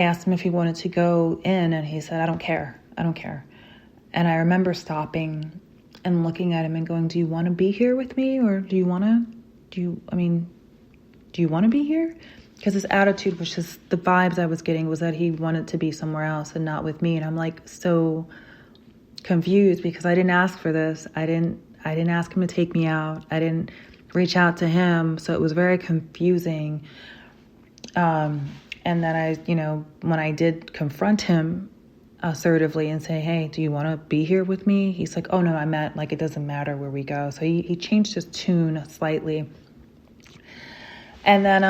asked him if he wanted to go in, and he said, I don't care. I don't care. And I remember stopping and looking at him and going, do you want to be here with me? Or do you want to be here? Because his attitude was just, the vibes I was getting was that he wanted to be somewhere else and not with me. And I'm like so confused because I didn't ask for this. I didn't ask him to take me out. I didn't reach out to him. So it was very confusing. And then when I did confront him assertively and say, hey, do you want to be here with me? He's like, oh no, I meant like, it doesn't matter where we go. So he changed his tune slightly. And then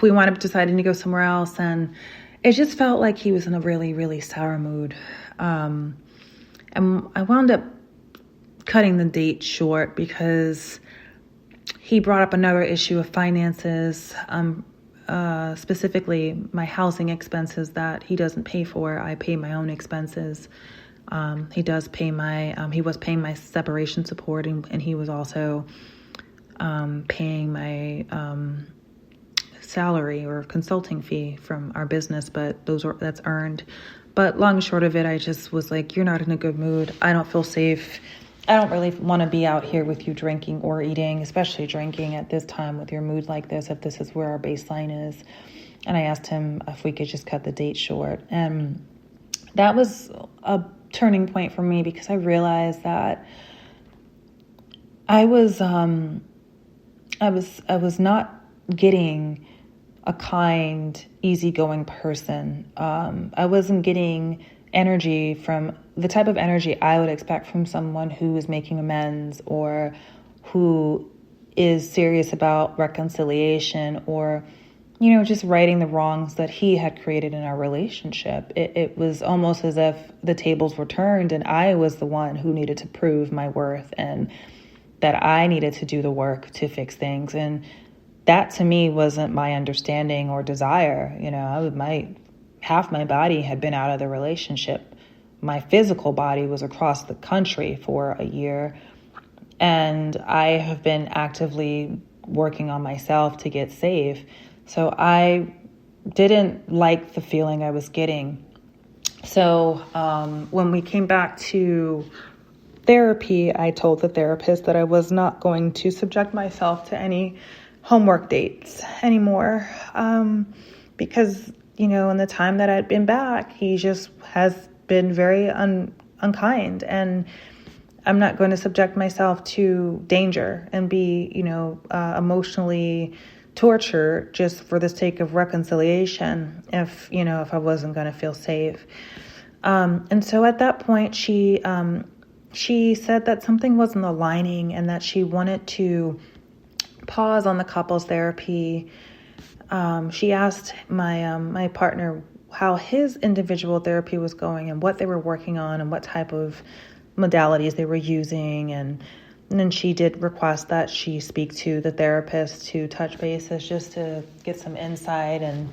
we wound up deciding to go somewhere else. And it just felt like he was in a really, really sour mood. And I wound up cutting the date short because he brought up another issue of finances, specifically my housing expenses that he doesn't pay for. I pay my own expenses. He was paying my separation support, and he was also paying my salary or consulting fee from our business, but that's earned. But long and short of it, I just was like, you're not in a good mood. I don't feel safe. I don't really want to be out here with you drinking or eating, especially drinking at this time with your mood like this, if this is where our baseline is. And I asked him if we could just cut the date short. And that was a turning point for me because I realized that I was not getting a kind, easygoing person. I wasn't getting energy from the type of energy I would expect from someone who is making amends or who is serious about reconciliation or, just righting the wrongs that he had created in our relationship. It was almost as if the tables were turned and I was the one who needed to prove my worth and that I needed to do the work to fix things. And that to me wasn't my understanding or desire. Half my body had been out of the relationship. My physical body was across the country for a year. And I have been actively working on myself to get safe. So I didn't like the feeling I was getting. So when we came back to therapy, I told the therapist that I was not going to subject myself to any homework dates anymore because, in the time that I'd been back, he just has been very unkind, and I'm not going to subject myself to danger and be, emotionally tortured just for the sake of reconciliation if I wasn't going to feel safe. And so at that point, she said that something wasn't aligning and that she wanted to pause on the couples therapy. She asked my partner how his individual therapy was going and what they were working on and what type of modalities they were using. And then she did request that she speak to the therapist to touch bases just to get some insight. And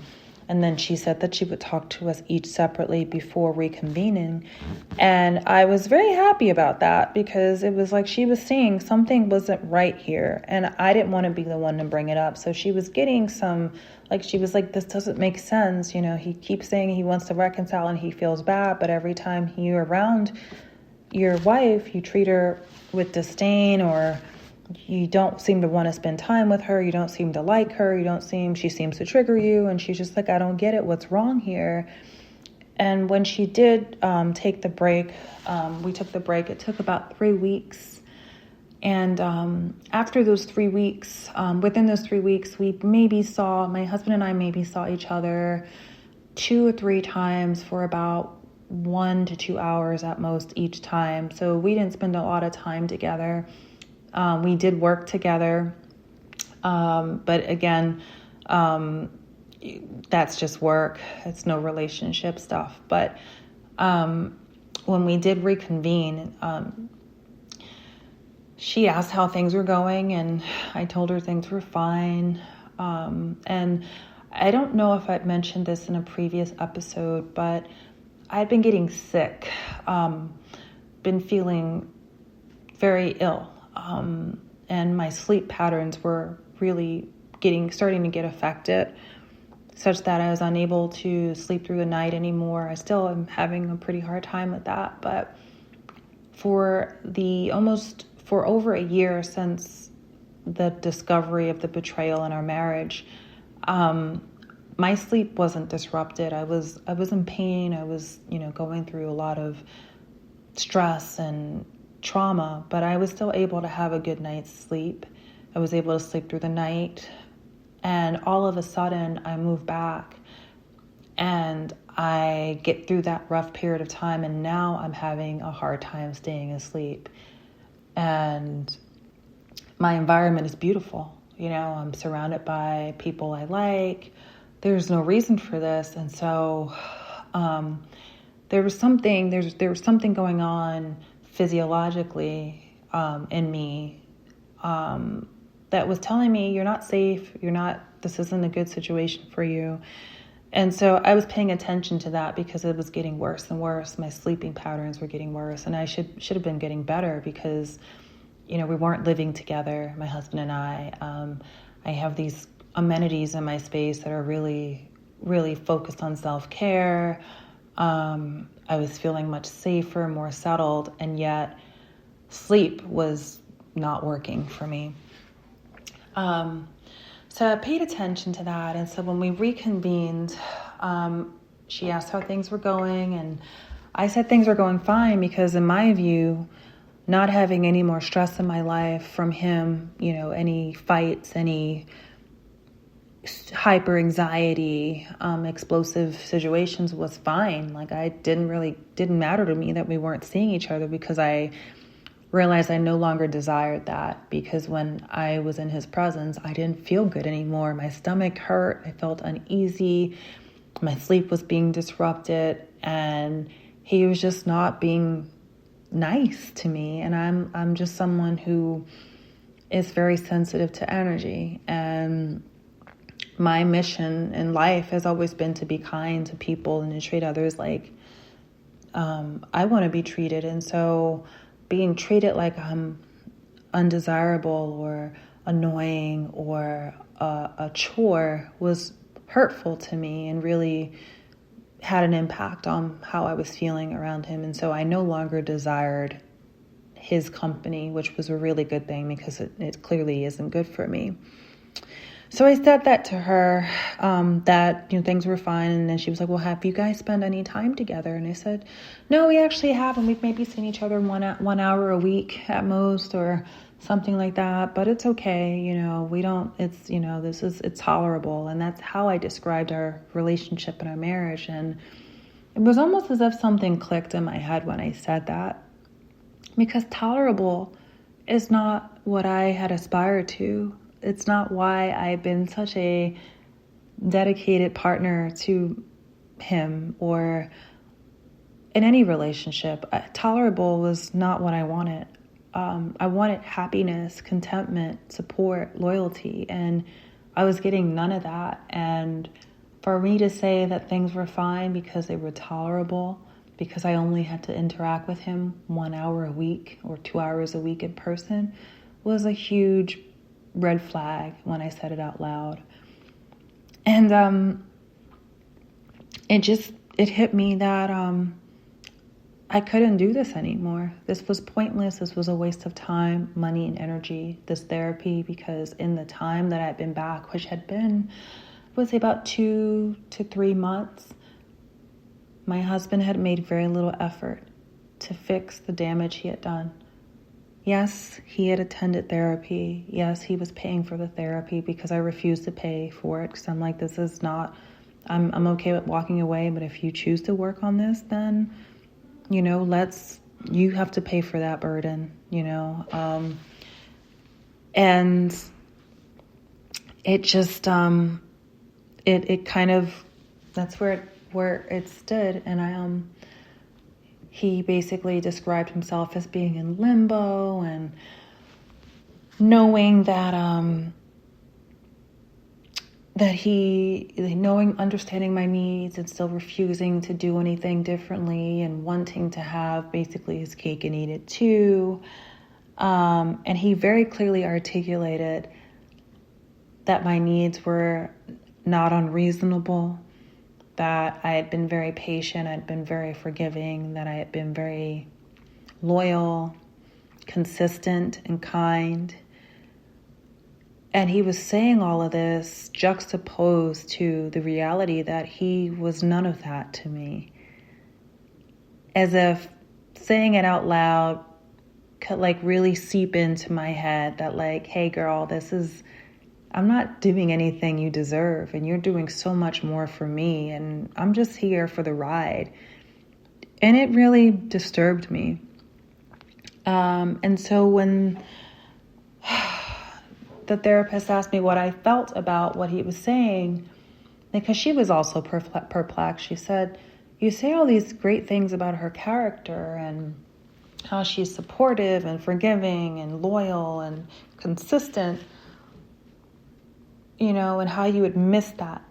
then she said that she would talk to us each separately before reconvening. And I was very happy about that because it was like she was seeing something wasn't right here. And I didn't want to be the one to bring it up. So she was getting she was like, this doesn't make sense. He keeps saying he wants to reconcile and he feels bad. But every time you're around your wife, you treat her with disdain or you don't seem to want to spend time with her. You don't seem to like her. She seems to trigger you. And she's just like, I don't get it. What's wrong here? And when she did take the break, we took the break. It took about 3 weeks. And after those 3 weeks, within those 3 weeks, my husband and I maybe saw each other 2 or 3 times for about 1 to 2 hours at most each time. So we didn't spend a lot of time together. We did work together, but again, that's just work. It's no relationship stuff. But when we did reconvene, she asked how things were going, and I told her things were fine. And I don't know if I'd mentioned this in a previous episode, but I'd been getting sick, been feeling very ill. And my sleep patterns were really starting to get affected. such that I was unable to sleep through the night anymore. I still am having a pretty hard time with that, but for over a year since the discovery of the betrayal in our marriage, my sleep wasn't disrupted. I was in pain. I was, going through a lot of stress and trauma, but I was still able to have a good night's sleep. I was able to sleep through the night. And all of a sudden, I move back and I get through that rough period of time, and now I'm having a hard time staying asleep. And my environment is beautiful. I'm surrounded by people I like. There's no reason for this. And so there was something going on physiologically in me that was telling me, you're not safe, this isn't a good situation for you. And so I was paying attention to that because it was getting worse and worse. My sleeping patterns were getting worse, and I should have been getting better because, we weren't living together, my husband and I. I have these amenities in my space that are really, really focused on self-care. I was feeling much safer, more settled, and yet sleep was not working for me. So I paid attention to that. And so when we reconvened, she asked how things were going. And I said things were going fine because in my view, not having any more stress in my life from him, any fights, any hyper anxiety, explosive situations was fine. Like didn't matter to me that we weren't seeing each other because I realized I no longer desired that, because when I was in his presence, I didn't feel good anymore. My stomach hurt. I felt uneasy. My sleep was being disrupted, and he was just not being nice to me. And I'm just someone who is very sensitive to energy, and my mission in life has always been to be kind to people and to treat others like I want to be treated. And so being treated like I'm undesirable or annoying or a chore was hurtful to me and really had an impact on how I was feeling around him. And so I no longer desired his company, which was a really good thing because it clearly isn't good for me. So I said that to her, that, things were fine. And then she was like, well, have you guys spent any time together? And I said, no, we actually haven't. We've maybe seen each other 1 hour a week at most or something like that. But it's okay. It's tolerable. And that's how I described our relationship and our marriage. And it was almost as if something clicked in my head when I said that, because tolerable is not what I had aspired to. It's not why I've been such a dedicated partner to him or in any relationship. Tolerable was not what I wanted. I wanted happiness, contentment, support, loyalty, and I was getting none of that. And for me to say that things were fine because they were tolerable, because I only had to interact with him 1 hour a week or 2 hours a week in person, was a huge red flag when I said it out loud. And it hit me that I couldn't do this anymore. This was pointless. This was a waste of time, money, and energy, this therapy, because in the time that I'd been back, which had been, was about 2 to 3 months, my husband had made very little effort to fix the damage he had done. Yes, he had attended therapy. Yes, he was paying for the therapy because I refused to pay for it because I'm like, this is not, I'm okay with walking away, but if you choose to work on this, then, you have to pay for that burden, and it just, it kind of, that's where it stood. And he basically described himself as being in limbo and knowing that understanding my needs and still refusing to do anything differently and wanting to have basically his cake and eat it too. And he very clearly articulated that my needs were not unreasonable, that I had been very patient, I'd been very forgiving, that I had been very loyal, consistent, and kind. And he was saying all of this juxtaposed to the reality that he was none of that to me. As if saying it out loud could like really seep into my head that like, hey girl, I'm not doing anything you deserve, and you're doing so much more for me, and I'm just here for the ride. And it really disturbed me. And so when the therapist asked me what I felt about what he was saying, because she was also perplexed, she said, you say all these great things about her character and how she's supportive and forgiving and loyal and consistent, and how you would miss that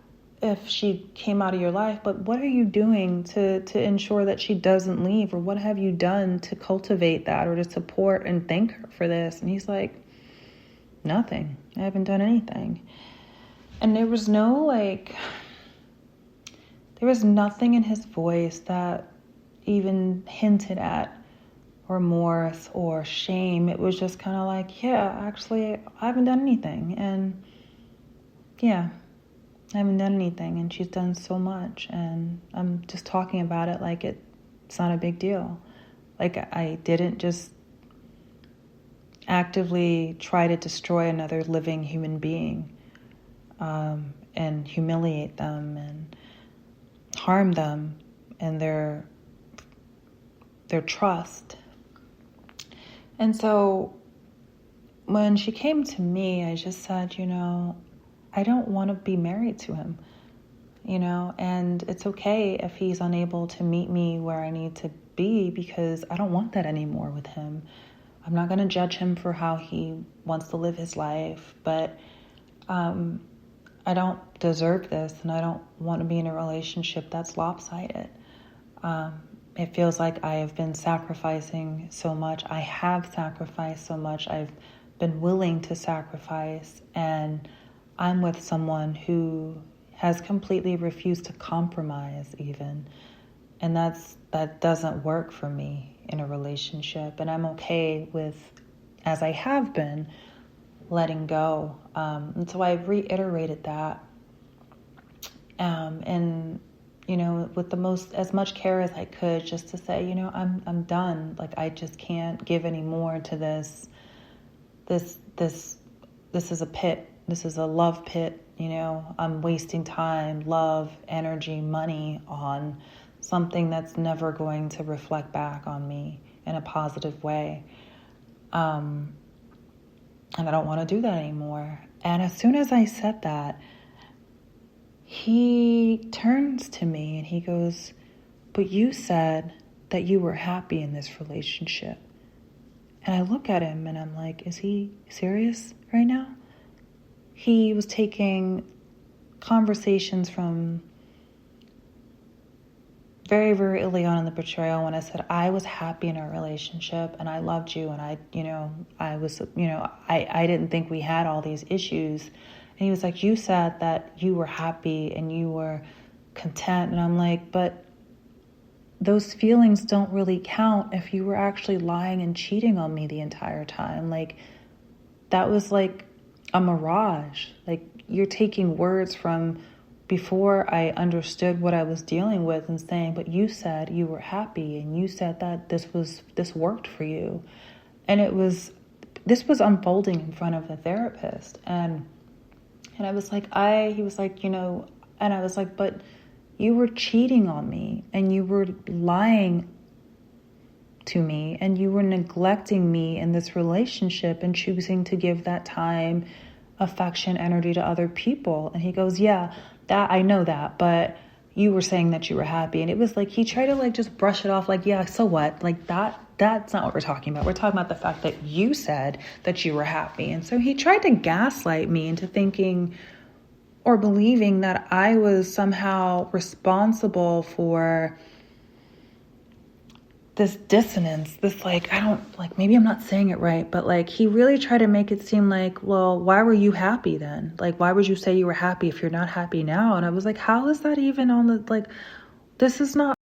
if she came out of your life. But what are you doing to ensure that she doesn't leave? Or what have you done to cultivate that or to support and thank her for this? And he's like, nothing. I haven't done anything. And there was nothing in his voice that even hinted at remorse or shame. It was just kind of like, yeah, actually, I haven't done anything. And yeah, I haven't done anything. And she's done so much. And I'm just talking about it like it's not a big deal. Like I didn't just actively try to destroy another living human being and humiliate them and harm them and their trust. And so when she came to me, I just said, I don't want to be married to him, and it's okay if he's unable to meet me where I need to be, because I don't want that anymore with him. I'm not going to judge him for how he wants to live his life, but I don't deserve this, and I don't want to be in a relationship that's lopsided. It feels like I have been sacrificing so much. I have sacrificed so much. I've been willing to sacrifice, and I'm with someone who has completely refused to compromise even. And that doesn't work for me in a relationship. And I'm okay with, as I have been, letting go. And so I reiterated that. And with as much care as I could, just to say, I'm done. Like, I just can't give any more to this. This is a pit. This is a love pit. I'm wasting time, love, energy, money on something that's never going to reflect back on me in a positive way. And I don't want to do that anymore. And as soon as I said that, he turns to me and he goes, but you said that you were happy in this relationship. And I look at him and I'm like, is he serious right now? He was taking conversations from very, very early on in the betrayal when I said I was happy in our relationship and I loved you and I didn't think we had all these issues. And he was like, you said that you were happy and you were content. And I'm like, but those feelings don't really count if you were actually lying and cheating on me the entire time. Like, that was like a mirage. Like, you're taking words from before I understood what I was dealing with and saying, but you said you were happy and you said that this worked for you. And this was unfolding in front of the therapist. And I was like, he was like, and I was like, but you were cheating on me and you were lying to me and you were neglecting me in this relationship and choosing to give that time, affection, energy to other people. And he goes, yeah, that I know that, but you were saying that you were happy. And it was like, he tried to like just brush it off like, yeah, so what? Like that's not what we're talking about. We're talking about the fact that you said that you were happy. And so he tried to gaslight me into thinking or believing that I was somehow responsible for this dissonance, this like, I don't like, maybe I'm not saying it right, but like he really tried to make it seem like, well, why were you happy then? Like, why would you say you were happy if you're not happy now? And I was like, how is that even on the, like, this is not